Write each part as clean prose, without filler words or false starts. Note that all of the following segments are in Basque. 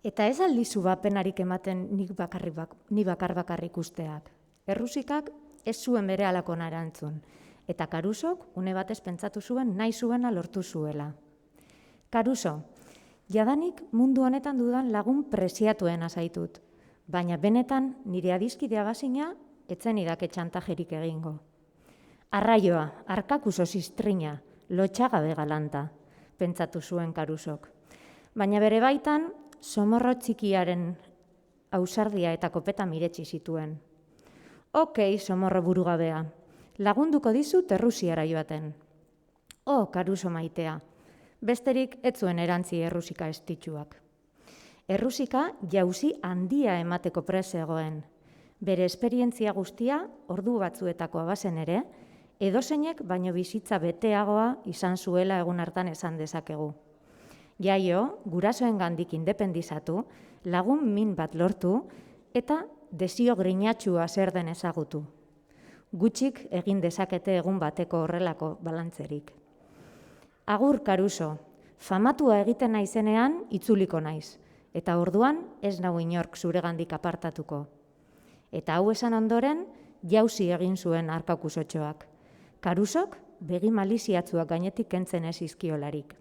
Eta ez aldizu bapenarik ematen ni bakar usteak. Errusikak ez zuen bere alakona erantzun, eta Karusok une batez pentsatu zuen nahi zuena lortu zuela. Karuso, jadanik mundu honetan dudan lagun preziatuena zaitut, baina benetan nire adiskidea bazina etzen idake txantajerik egingo. Arraioa, arkakuso ziztrina, lotxagabe galanta, pentsatu zuen Karusok. Baina bere baitan, somorro txikiaren ausardia eta kopeta miretsi zituen. Okei, somorro burugabea, lagunduko dizut Errusiara joaten. Karuso maitea, besterik ez zuen erantzi Errusika estitxuak. Errusika jauzi handia emateko prest zegoen. Bere esperientzia guztia, ordu batzuetako abazen ere, edozeinek baino bizitza beteagoa izan zuela egun hartan esan dezakegu. Jaio, gurasoengandik independizatu, lagun min bat lortu eta desio grinatxua zer den ezagutu. Gutxik egin dezakete egun bateko horrelako balantzerik. Agur, Karuso, famatua egiten naizenean itzuliko naiz, eta orduan ez nau inork zuregandik apartatuko. Eta hau esan ondoren, jauzi egin zuen arkakusotxoak. Karusok begi maliziatzuak gainetik kentzen ez izkiolarik.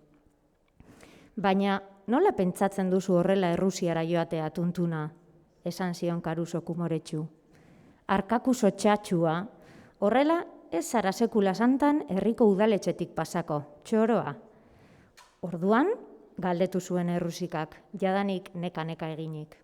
Baina nola pentsatzen duzu horrela Errusiara joatea tuntuna, esan zion Karusok umoretsu. Arkakuso txatxua, horrela ez zara sekula santan herriko udaletxetik pasako, txoroa. Orduan, galdetu zuen Errusikak, jadanik neka-neka eginik.